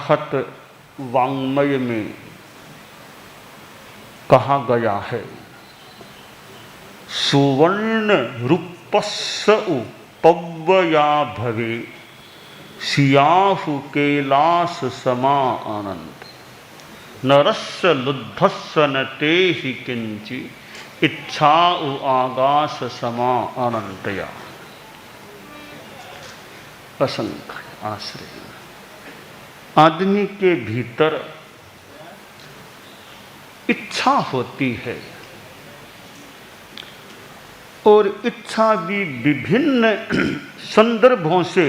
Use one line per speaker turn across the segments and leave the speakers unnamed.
बृहत वाङ्मय में कहा गया है, सुवर्ण रूपस्य पव्वया भवे सियाहु कैलास समा आनंद नरस्य लुद्धस्य न तेहि किंचि इच्छा आगास समा अनंतया। असंख्य आश्रय। आदमी के भीतर इच्छा होती है और इच्छा भी विभिन्न संदर्भों से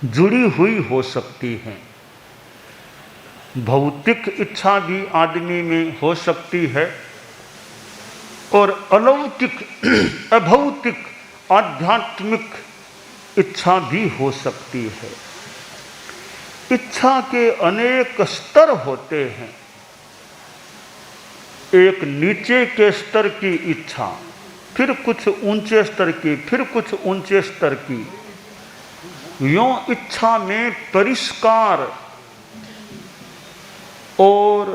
जुड़ी हुई हो सकती है। भौतिक इच्छा भी आदमी में हो सकती है और अलौकिक अभौतिक आध्यात्मिक इच्छा भी हो सकती है। इच्छा के अनेक स्तर होते हैं। एक नीचे के स्तर की इच्छा, फिर कुछ ऊंचे स्तर की, फिर कुछ ऊंचे स्तर की। यूं इच्छा में परिष्कार और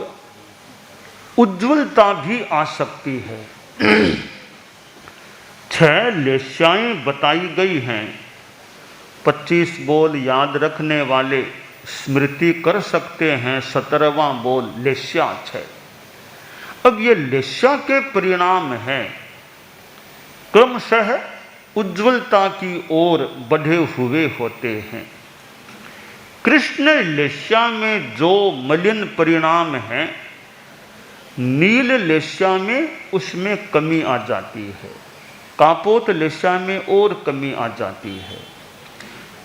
उज्ज्वलता भी आ सकती है। 6 लेस्याएं बताई गई हैं। 25 बोल याद रखने वाले स्मृति कर सकते हैं। 17वां बोल लेस्या 6। अब ये लेस्या के परिणाम हैं, क्रमशः उज्ज्वलता की ओर बढ़े हुए होते हैं। कृष्ण लेस्या में जो मलिन परिणाम है, नील लेस्या में उसमें कमी आ जाती है, कापोत लेस्या में और कमी आ जाती है।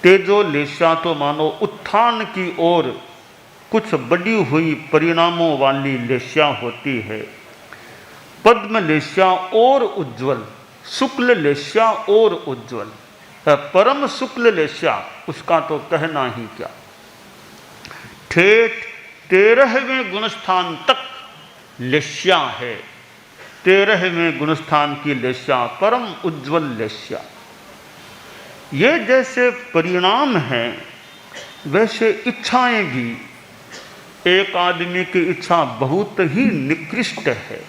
तेजो लेस्या तो मानो उत्थान की ओर कुछ बढ़ी हुई परिणामों वाली लेस्या होती है। पद्म लेस्या और उज्ज्वल, शुक्ल लेस्या और उज्ज्वल, परम शुक्ल लेस्या उसका तो कहना ही क्या। ठेठ 13वें गुणस्थान तक लेस्या है। 13वें गुणस्थान की लेस्या परम उज्ज्वल लेस्या। ये जैसे परिणाम हैं वैसे इच्छाएं भी। एक आदमी की इच्छा बहुत ही निकृष्ट है,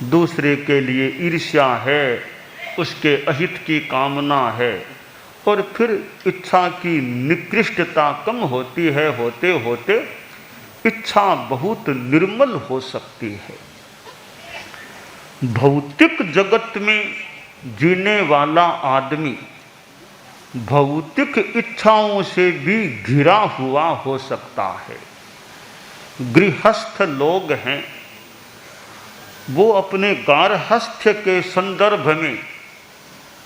दूसरे के लिए ईर्ष्या है, उसके अहित की कामना है, और फिर इच्छा की निकृष्टता कम होती है, होते होते इच्छा बहुत निर्मल हो सकती है। भौतिक जगत में जीने वाला आदमी भौतिक इच्छाओं से भी घिरा हुआ हो सकता है। गृहस्थ लोग हैं, वो अपने गार्हस्थ्य के संदर्भ में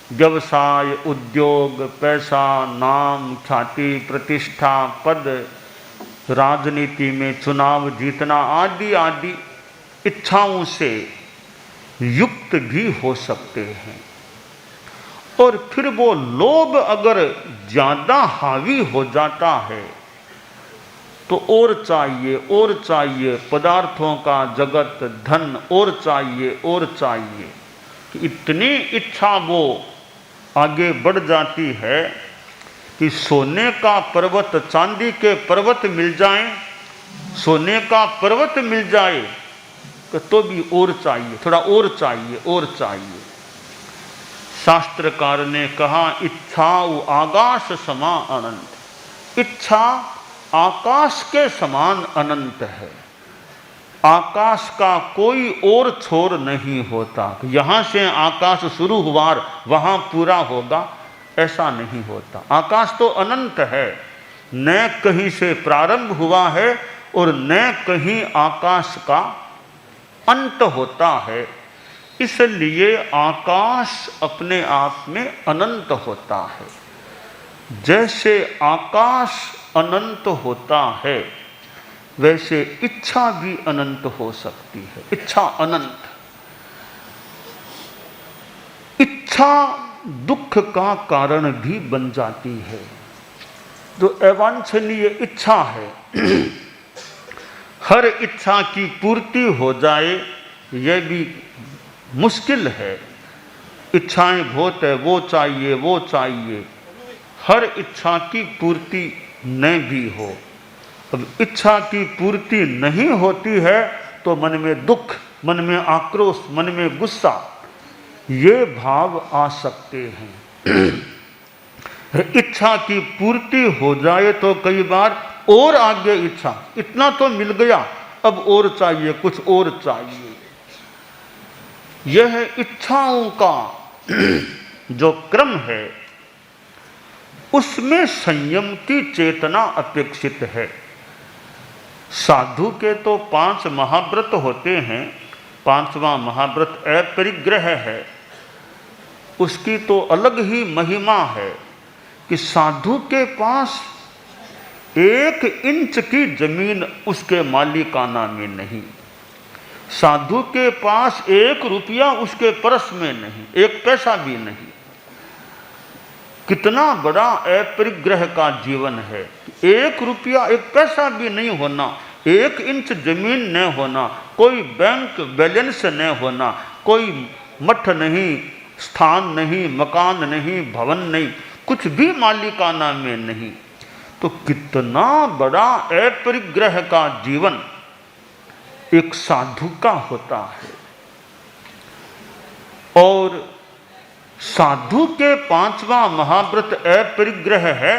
व्यवसाय, उद्योग, पैसा, नाम, ख्याति, प्रतिष्ठा, पद, राजनीति में चुनाव जीतना आदि आदि इच्छाओं से युक्त भी हो सकते हैं। और फिर वो लोभ अगर ज़्यादा हावी हो जाता है तो और चाहिए, पदार्थों का जगत, धन और चाहिए कि इतनी इच्छा वो आगे बढ़ जाती है कि सोने का पर्वत, चांदी के पर्वत मिल जाएं, सोने का पर्वत मिल जाए तो भी और चाहिए, थोड़ा और चाहिए। शास्त्रकार ने कहा, इच्छाऊ आकाश समा अनंत। इच्छा आकाश के समान अनंत है। आकाश का कोई और छोर नहीं होता। यहाँ से आकाश शुरू हुआ वहाँ पूरा होगा, ऐसा नहीं होता। आकाश तो अनंत है, न कहीं से प्रारंभ हुआ है और न कहीं आकाश का अंत होता है। इसलिए आकाश अपने आप में अनंत होता है। जैसे आकाश अनंत होता है वैसे इच्छा भी अनंत हो सकती है। इच्छा अनंत। इच्छा दुख का कारण भी बन जाती है। जो अवांछनीय इच्छा है, हर इच्छा की पूर्ति हो जाए यह भी मुश्किल है। इच्छाएं बहुत है, वो चाहिए, हर इच्छा की पूर्ति न भी हो। अब इच्छा की पूर्ति नहीं होती है तो मन में दुख, मन में आक्रोश, मन में गुस्सा, ये भाव आ सकते हैं। इच्छा की पूर्ति हो जाए तो कई बार और आगे इच्छा, इतना तो मिल गया, अब और चाहिए, कुछ और चाहिए। यह इच्छाओं का जो क्रम है उसमें संयम की चेतना अपेक्षित है। साधु के तो 5 महाव्रत होते हैं, 5वां महाव्रत अपरिग्रह है। उसकी तो अलग ही महिमा है कि साधु के पास 1 इंच की जमीन उसके मालिकाना में नहीं, साधु के पास 1 रुपया उसके पर्स में नहीं, 1 पैसा भी नहीं। कितना बड़ा अपरिग्रह का जीवन है। 1 रुपया 1 पैसा भी नहीं होना, 1 इंच जमीन न होना, कोई बैंक बैलेंस न होना, कोई मठ नहीं, स्थान नहीं, मकान नहीं, भवन नहीं, कुछ भी मालिकाना में नहीं। तो कितना बड़ा अपरिग्रह का जीवन एक साधु का होता है। और साधु के 5वां महाव्रत अपरिग्रह है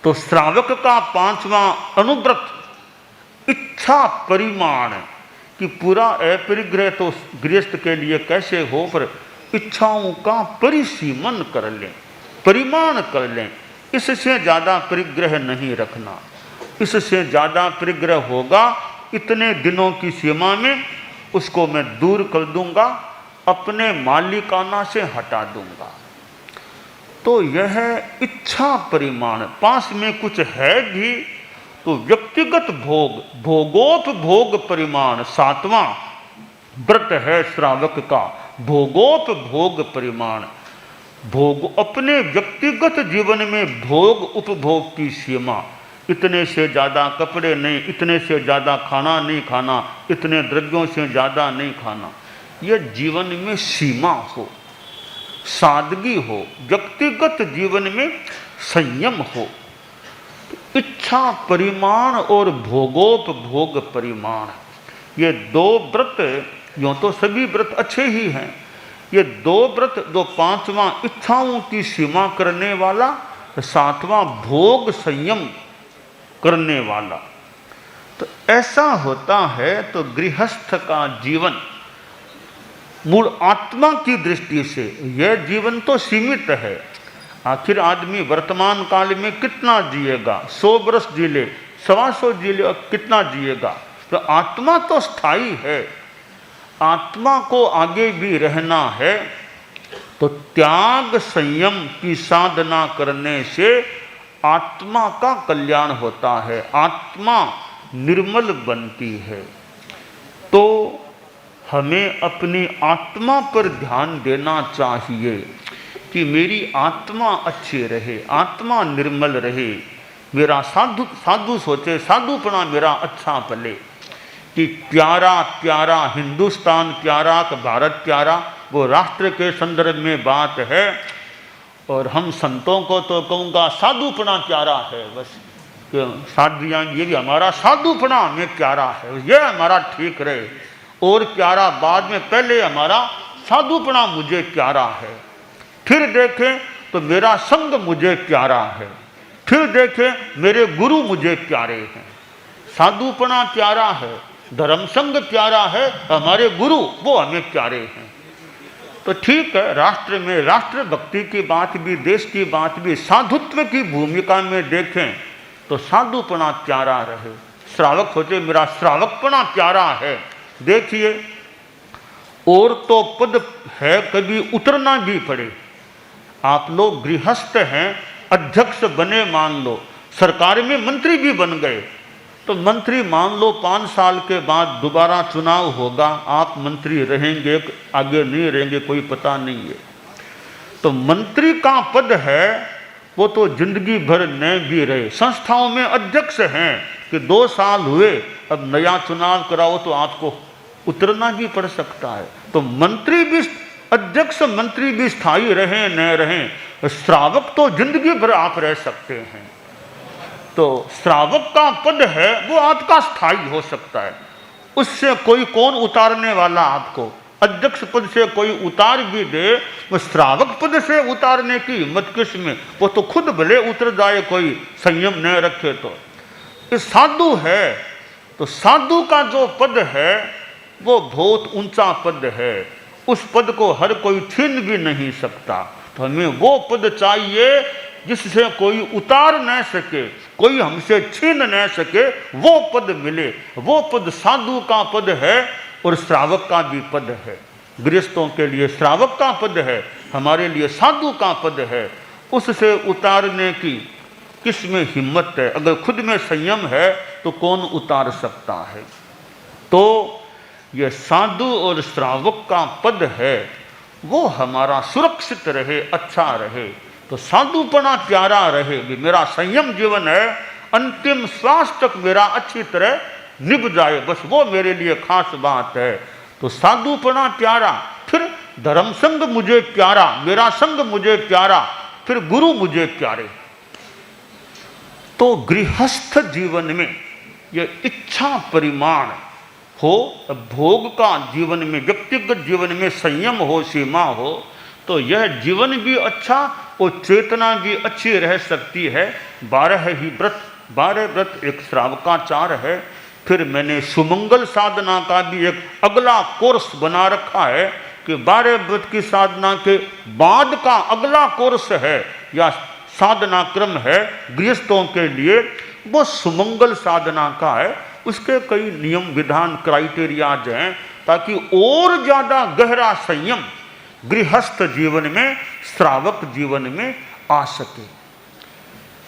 तो श्रावक का 5वां अनुव्रत इच्छा परिमाण, कि पूरा अपरिग्रह तो गृहस्थ के लिए कैसे हो, पर इच्छाओं का परिसीमन कर लें, परिमाण कर लें। इससे ज़्यादा परिग्रह नहीं रखना, इससे ज़्यादा परिग्रह होगा इतने दिनों की सीमा में उसको मैं दूर कर दूंगा, अपने मालिकाना से हटा दूंगा। तो यह इच्छा परिमाण, पास में कुछ है भी तो व्यक्तिगत भोग, भोगोपभोग परिमाण 7वां व्रत है श्रावक का, भोगोपभोग परिमाण। भोग अपने व्यक्तिगत जीवन में भोग उपभोग की सीमा, इतने से ज़्यादा कपड़े नहीं, इतने से ज़्यादा खाना नहीं खाना, इतने द्रव्यों से ज़्यादा नहीं खाना। यह जीवन में सीमा हो, सादगी हो, व्यक्तिगत जीवन में संयम हो। इच्छा परिमाण और भोगोपभोग परिमाण, ये 2 व्रत, यूँ तो सभी व्रत अच्छे ही हैं, ये 2 व्रत, जो 5वां इच्छाओं की सीमा करने वाला, 7वां भोग संयम करने वाला। तो ऐसा होता है तो गृहस्थ का जीवन मूल आत्मा की दृष्टि से यह जीवन तो सीमित है। आखिर आदमी वर्तमान काल में कितना जिएगा, 100 वर्ष जी ले, 125 जी ले, कितना जिएगा। तो आत्मा तो स्थायी है, आत्मा को आगे भी रहना है। तो त्याग संयम की साधना करने से आत्मा का कल्याण होता है, आत्मा निर्मल बनती है। तो हमें अपनी आत्मा पर ध्यान देना चाहिए कि मेरी आत्मा अच्छी रहे, आत्मा निर्मल रहे, मेरा साधु सोचे, साधुपना मेरा अच्छा पले, कि प्यारा प्यारा हिंदुस्तान प्यारा कि भारत प्यारा, वो राष्ट्र के संदर्भ में बात है। और हम संतों को तो कहूँगा साधुपना प्यारा है, बस साध्वियाँ ये भी हमारा साधुपना हमें प्यारा है, ये हमारा ठीक रहे। और प्यारा बाद में, पहले हमारा साधुपना मुझे प्यारा है, फिर देखें तो मेरा संग मुझे प्यारा है, फिर देखें मेरे गुरु मुझे प्यारे हैं। साधुपना प्यारा है, धर्म संग प्यारा है, हमारे गुरु वो हमें प्यारे हैं। तो ठीक है, राष्ट्र में राष्ट्रभक्ति की बात भी, देश की बात भी, साधुत्व की भूमिका में देखें तो साधुपना प्यारा रहे। श्रावक सोचे मेरा श्रावकपना प्यारा है। देखिए, और तो पद है कभी उतरना भी पड़े। आप लोग गृहस्थ हैं, अध्यक्ष बने मान लो, सरकार में मंत्री भी बन गए, तो मंत्री मान लो 5 साल के बाद दोबारा चुनाव होगा, आप मंत्री रहेंगे आगे नहीं रहेंगे कोई पता नहीं है। तो मंत्री का पद है वो तो जिंदगी भर न भी रहे। संस्थाओं में अध्यक्ष हैं कि 2 साल हुए, अब नया चुनाव कराओ तो आपको उतरना भी पड़ सकता है। तो मंत्री भी, अध्यक्ष मंत्री भी स्थायी रहें न रहें, श्रावक तो जिंदगी भर आप रह सकते हैं। तो श्रावक का पद है वो आपका स्थायी हो सकता है, उससे कोई कौन उतारने वाला आपको? अध्यक्ष पद से कोई उतार भी दे, वो श्रावक पद से उतारने की हिम्मत किस में? वो तो खुद भले उतर जाए, कोई संयम न रखे तो। ये साधु है, तो साधु का जो पद है वो बहुत ऊंचा पद है, उस पद को हर कोई छीन भी नहीं सकता। तो हमें वो पद चाहिए जिससे कोई उतार न सके, कोई हमसे छीन न सके, वो पद मिले। वो पद साधु का पद है और श्रावक का भी पद है। गृहस्थों के लिए श्रावक का पद है, हमारे लिए साधु का पद है। उससे उतारने की किस में हिम्मत है? अगर खुद में संयम है तो कौन उतार सकता है? तो यह साधु और श्रावक का पद है, वो हमारा सुरक्षित रहे, अच्छा रहे। तो साधुपना प्यारा रहे, मेरा संयम जीवन है, अंतिम श्वास तक मेरा अच्छी तरह निभ जाए, बस वो मेरे लिए खास बात है। तो साधुपना प्यारा, फिर धर्म संग मुझे प्यारा, मेरा संग मुझे प्यारा, फिर गुरु मुझे प्यारे। तो गृहस्थ जीवन में ये इच्छा परिमाण हो, भोग का जीवन में, व्यक्तिगत जीवन में संयम हो, सीमा हो, तो यह जीवन भी अच्छा और चेतना भी अच्छी रह सकती है। 12 ही व्रत, 12 व्रत एक श्रावकाचार है। फिर मैंने सुमंगल साधना का भी एक अगला कोर्स बना रखा है कि 12 व्रत की साधना के बाद का अगला कोर्स है या साधना क्रम है गृहस्थों के लिए, वो सुमंगल साधना का है। उसके कई नियम विधान क्राइटेरियाज हैं ताकि और ज़्यादा गहरा संयम गृहस्थ जीवन में, श्रावक जीवन में आ सके।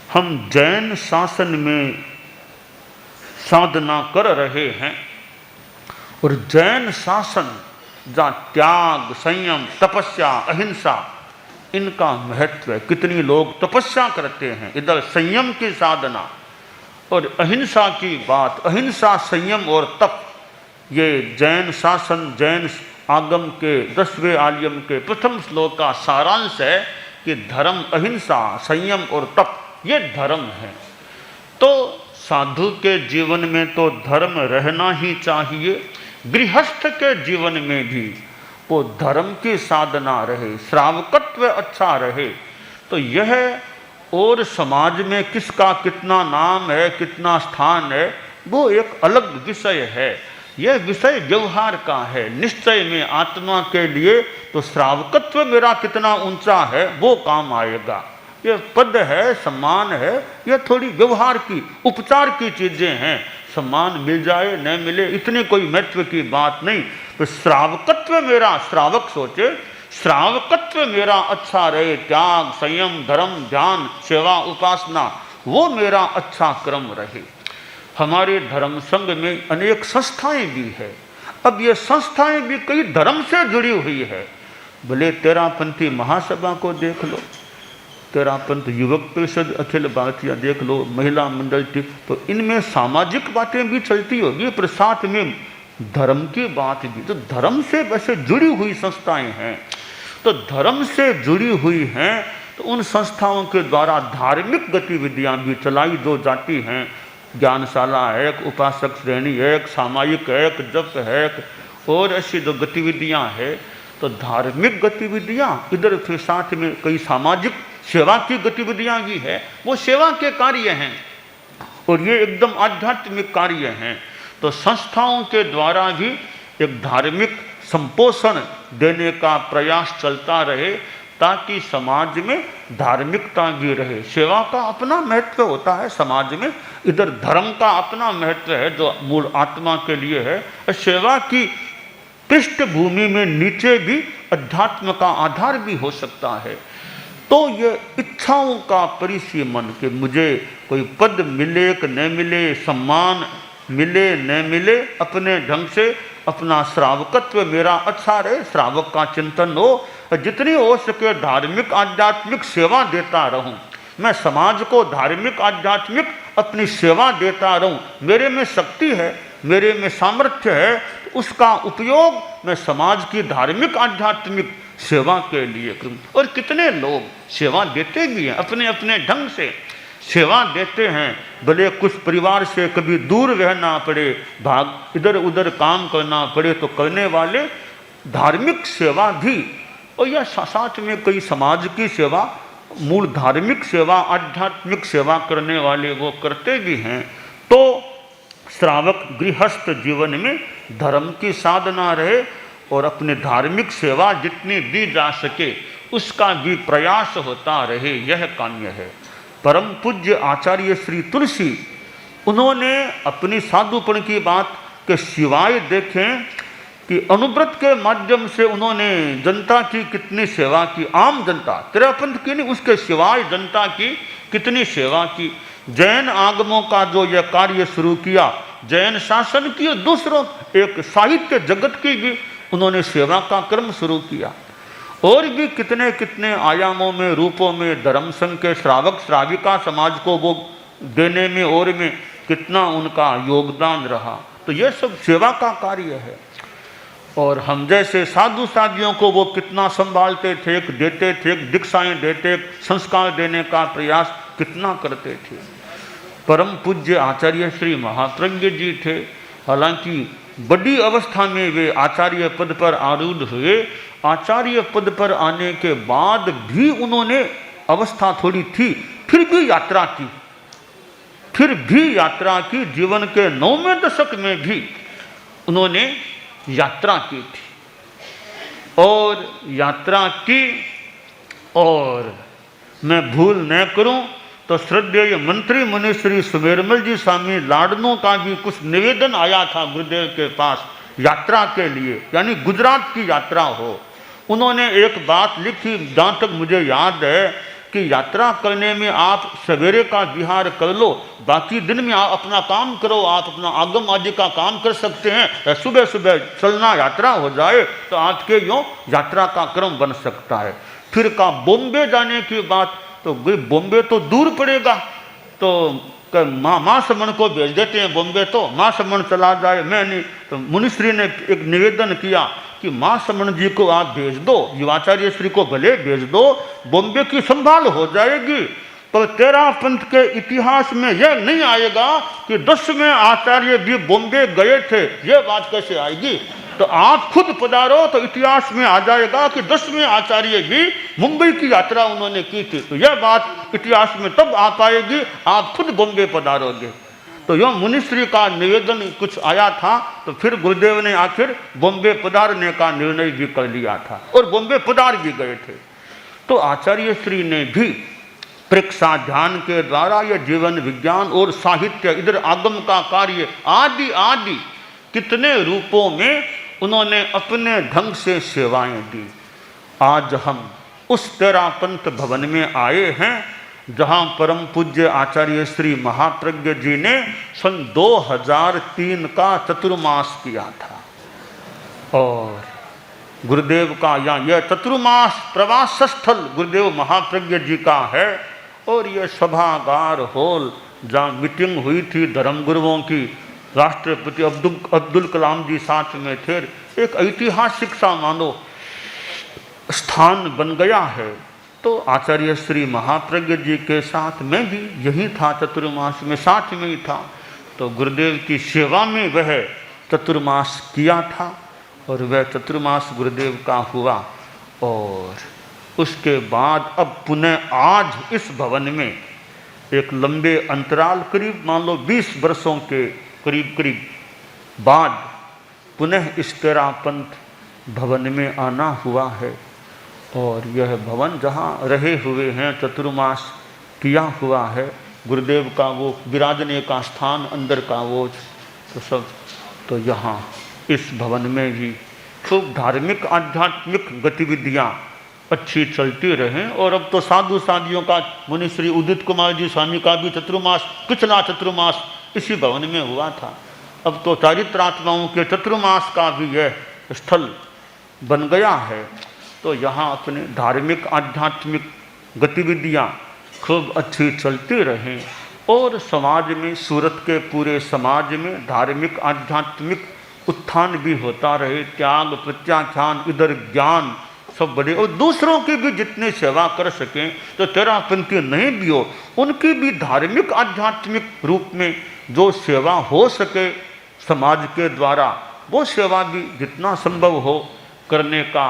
हम जैन शासन में साधना कर रहे हैं और जैन शासन जहाँ त्याग, संयम, तपस्या, अहिंसा, इनका महत्व है। कितनी लोग तपस्या करते हैं, इधर संयम की साधना और अहिंसा की बात। अहिंसा, संयम और तप, ये जैन शासन, जैन आगम के 10वें आलियम के प्रथम श्लोक का सारांश है कि धर्म, अहिंसा, संयम और तप, ये धर्म है। तो साधु के जीवन में तो धर्म रहना ही चाहिए, गृहस्थ के जीवन में भी वो धर्म की साधना रहे, श्रावकत्व अच्छा रहे। तो यह और समाज में किसका कितना नाम है, कितना स्थान है, वो एक अलग विषय है। यह विषय व्यवहार का है। निश्चय में आत्मा के लिए तो श्रावकत्व मेरा कितना ऊंचा है वो काम आएगा। ये पद है, सम्मान है, यह थोड़ी व्यवहार की, उपचार की चीजें हैं। सम्मान मिल जाए न मिले इतनी कोई महत्व की बात नहीं। तो श्रावकत्व मेरा, श्रावक सोचे श्रावकत्व मेरा अच्छा रहे, त्याग, संयम, धर्म, ध्यान, सेवा, उपासना, वो मेरा अच्छा क्रम रहे। हमारे धर्म संघ में अनेक संस्थाएं भी है। अब ये संस्थाएं भी कई धर्म से जुड़ी हुई है। भले तेरापंथी महासभा को देख लो, तेरापंथ युवक परिषद अखिल भारतीय देख लो, महिला मंडल, तो इनमें सामाजिक बातें भी चलती होगी पर साथ में धर्म की बात भी। तो धर्म से वैसे जुड़ी हुई संस्थाएं हैं। तो धर्म से जुड़ी हुई हैं तो उन संस्थाओं के द्वारा धार्मिक गतिविधियां भी चलाई जो जाती हैं। ज्ञानशाला है, एक उपासक श्रेणी है, एक सामायिक है, एक जप है, और ऐसी जो गतिविधियां है। तो धार्मिक गतिविधियां इधर, फिर साथ में कई सामाजिक सेवा की गतिविधियां भी है, वो सेवा के कार्य हैं और ये एकदम आध्यात्मिक कार्य हैं। तो संस्थाओं के द्वारा भी एक धार्मिक संपोषण देने का प्रयास चलता रहे ताकि समाज में धार्मिकता भी रहे। सेवा का अपना महत्व होता है समाज में, इधर धर्म का अपना महत्व है जो मूल आत्मा के लिए है। सेवा की पृष्ठभूमि में नीचे भी अध्यात्म का आधार भी हो सकता है। तो ये इच्छाओं का परिसीमन कि मुझे कोई पद मिले कि न मिले, सम्मान मिले न मिले, अपने ढंग से अपना श्रावकत्व मेरा अच्छा रहे, श्रावक का चिंतन हो, जितनी हो सके धार्मिक आध्यात्मिक सेवा देता रहूं। मैं समाज को धार्मिक आध्यात्मिक अपनी सेवा देता रहूं। मेरे में शक्ति है, मेरे में सामर्थ्य है, तो उसका उपयोग मैं समाज की धार्मिक आध्यात्मिक सेवा के लिए करूं। और कितने लोग सेवा देते भी हैं अपने अपने ढंग से। सेवा देते हैं, भले कुछ परिवार से कभी दूर रहना पड़े, भाग इधर उधर काम करना पड़े, तो करने वाले धार्मिक सेवा भी, और यह साथ में कई समाज की सेवा, मूल धार्मिक सेवा, आध्यात्मिक सेवा करने वाले वो करते भी हैं। तो श्रावक गृहस्थ जीवन में धर्म की साधना रहे और अपने धार्मिक सेवा जितनी दी जा सके उसका भी प्रयास होता रहे, यह काम्य है। परम पूज्य आचार्य श्री तुलसी, उन्होंने अपनी साधुपन की बात के सिवाय देखें कि अनुव्रत के माध्यम से उन्होंने जनता की कितनी सेवा की, आम जनता, तेरापंथ की नहीं, उसके सिवाय जनता की कितनी सेवा की। जैन आगमों का जो यह कार्य शुरू किया, जैन शासन की, दूसरों एक साहित्य जगत की भी उन्होंने सेवा का क्रम शुरू किया। और भी कितने कितने आयामों में, रूपों में धर्म संघ के श्रावक श्राविका समाज को वो देने में और में कितना उनका योगदान रहा। तो यह सब सेवा का कार्य है। और हम जैसे साधु साधियों को वो कितना संभालते थे, देते थे, दीक्षाएं देते, संस्कार देने का प्रयास कितना करते थे। परम पूज्य आचार्य श्री महाप्रज्ञ जी थे, हालांकि बड़ी अवस्था में वे आचार्य पद पर आरूढ़ हुए। आचार्य पद पर आने के बाद भी उन्होंने, अवस्था थोड़ी थी, फिर भी यात्रा की, जीवन के 9वें दशक में भी उन्होंने यात्रा की थी। और यात्रा की, और मैं भूल न करूं तो श्रद्धेय मंत्री मुनि श्री सुमेरमल जी स्वामी लाडनो का भी कुछ निवेदन आया था गुरुदेव के पास यात्रा के लिए, यानी गुजरात की यात्रा हो। उन्होंने एक बात लिखी, जहाँ तक मुझे याद है, कि यात्रा करने में आप सवेरे का विहार कर लो, बाकी दिन में आप अपना काम करो, आप अपना आगम आदि का काम कर सकते हैं। सुबह सुबह चलना, यात्रा हो जाए तो आज के यूँ यात्रा का क्रम बन सकता है। फिर का बॉम्बे जाने की बात, तो बॉम्बे तो दूर पड़ेगा, तो माँ समण को भेज देते हैं बॉम्बे, तो माँ समण चला जाए, मैं नहीं। तो मुनिश्री ने एक निवेदन किया कि माँ समण जी को आप भेज दो, युवाचार्य श्री को भले भेज दो, बॉम्बे की संभाल हो जाएगी। पर तेरा पंथ के इतिहास में यह नहीं आएगा कि 10वें आचार्य भी बॉम्बे गए थे, यह बात कैसे आएगी? तो आप खुद पधारो तो इतिहास में आ जाएगा कि 10वें आचार्य भी मुंबई की यात्रा उन्होंने की थी। तो यह बात इतिहास में तब आ पाएगी, आप खुद बॉम्बे पधारोगे। तो यह मुनिश्री का निवेदन कुछ आया था, तो फिर गुरुदेव ने आखिर बॉम्बे पधारने का निर्णय भी कर लिया था और बॉम्बे पधार भी गए थे। तो आचार्य श्री ने भी परीक्षा ध्यान के द्वारा यह जीवन विज्ञान और साहित्य, इधर आगम का कार्य आदि आदि कितने रूपों में उन्होंने अपने ढंग से सेवाएं दी। आज हम उस तेरापंथ भवन में आए हैं जहाँ परम पूज्य आचार्य श्री महाप्रज्ञ जी ने सन 2003 का चतुर्मास किया था। और गुरुदेव का यह चतुर्मास प्रवास स्थल गुरुदेव महाप्रज्ञ जी का है। और यह सभागार हॉल जहाँ मीटिंग हुई थी धर्मगुरुओं की, राष्ट्रपति अब्दुल कलाम जी साथ में थे, एक ऐतिहासिक सा मानो स्थान बन गया है। तो आचार्य श्री महाप्रज्ञ जी के साथ मैं भी यही था, चतुर्मास में साथ में ही था। तो गुरुदेव की सेवा में वह चतुर्मास किया था और वह चतुर्मास गुरुदेव का हुआ। और उसके बाद अब पुनः आज इस भवन में एक लंबे अंतराल, करीब मान लो 20 वर्षों के करीब बाद पुनः इस तेरापंथ भवन में आना हुआ है। और यह भवन जहाँ रहे हुए हैं, चतुर्मास किया हुआ है, गुरुदेव का वो विराजने का स्थान, अंदर का वो तो सब, तो यहाँ इस भवन में भी खूब धार्मिक आध्यात्मिक गतिविधियाँ अच्छी चलती रहें। और अब तो साधु साधियों का, मुनिश्री उदित कुमार जी स्वामी का भी चतुर्मास, पिछला चतुर्मास इसी भवन में हुआ था। अब तो चारित्रात्माओं के चतुर्मास का भी यह स्थल बन गया है। तो यहाँ अपने धार्मिक आध्यात्मिक गतिविधियाँ खूब अच्छी चलती रहें और समाज में, सूरत के पूरे समाज में धार्मिक आध्यात्मिक उत्थान भी होता रहे, त्याग प्रत्याख्यान, इधर ज्ञान सब बड़े, और दूसरों की भी जितनी सेवा कर सकें, तो तेरापंथी नहीं भी हो उनकी भी धार्मिक आध्यात्मिक रूप में जो सेवा हो सके समाज के द्वारा, वो सेवा भी जितना संभव हो करने का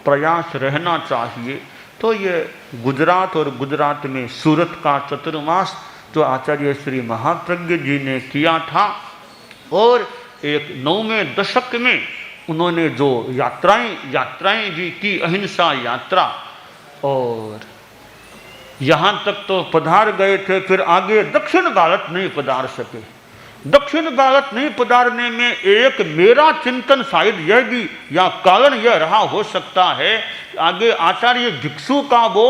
प्रयास रहना चाहिए। तो ये गुजरात और गुजरात में सूरत का चतुर्मास जो आचार्य श्री महाप्रज्ञ जी ने किया था, और एक 9वें दशक में उन्होंने जो यात्राएं भी की, अहिंसा यात्रा, और यहाँ तक तो पधार गए थे, फिर आगे दक्षिण भारत नहीं पधार सके। दक्षिण भारत नहीं पधारने में एक मेरा चिंतन शायद यह भी या कारण यह रहा हो सकता है, आगे आचार्य भिक्षु का वो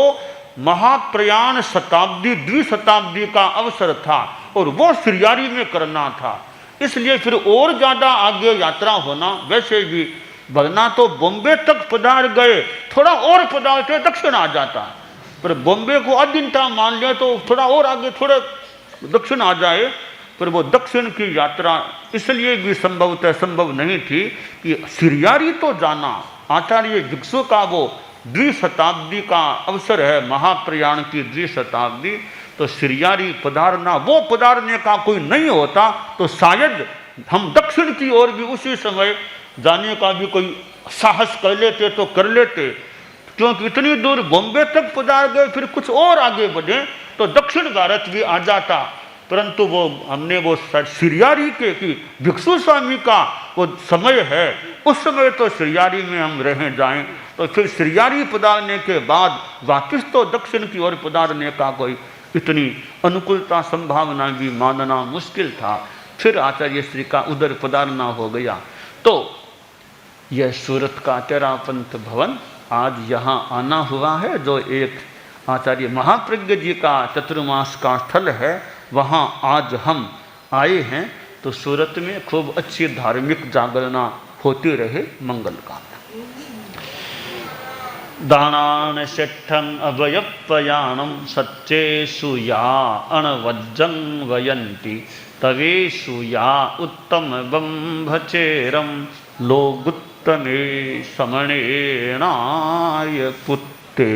महाप्रयाण शताब्दी द्विशताब्दी का अवसर था और वो सिरियारी में करना था, इसलिए फिर और ज़्यादा आगे यात्रा होना। वैसे भी वरना तो बॉम्बे तक पधार गए, थोड़ा और पधारते दक्षिण आ जाता, पर बॉम्बे को अधीनता मान लिया तो थोड़ा और आगे थोड़ा दक्षिण आ जाए, पर वो दक्षिण की यात्रा इसलिए भी संभवतः संभव नहीं थी कि सिरियारी तो जाना। आचार्य भिक्षु का वो द्विशताब्दी का अवसर है, महाप्रयाण की द्विशताब्दी, तो सिरियारी पधारना, वो पधारने का कोई नहीं होता तो शायद हम दक्षिण की ओर भी उसी समय जाने का भी कोई साहस कर लेते तो कर लेते, क्योंकि इतनी दूर बॉम्बे तक पधार गए, फिर कुछ और आगे बढ़े तो दक्षिण भारत भी आ जाता। परंतु वो हमने वो सिरियारी के कि भिक्षु स्वामी का वो समय है, उस समय तो सिरियारी में हम रह जाएं, तो फिर सिरियारी पधारने के बाद वापस तो दक्षिण की ओर पधारने का कोई इतनी अनुकूलता संभावना भी मानना मुश्किल था। फिर आचार्य श्री का उधर पधारना हो गया। तो यह सूरत का तेरापंथ भवन आज यहाँ आना हुआ है, जो एक आचार्य महाप्रज्ञ जी का चतुर्मास का स्थल है, वहाँ आज हम आए हैं। तो सूरत में खूब अच्छी धार्मिक जागरणा होती रहे, मंगल का। दानान सेठं अभयपयाणं सच्चेषु या अणवज्जं वयन्ति तवेषु या उत्तमं भचेरं लोगुत्तमे समणेनाय पुत्ते।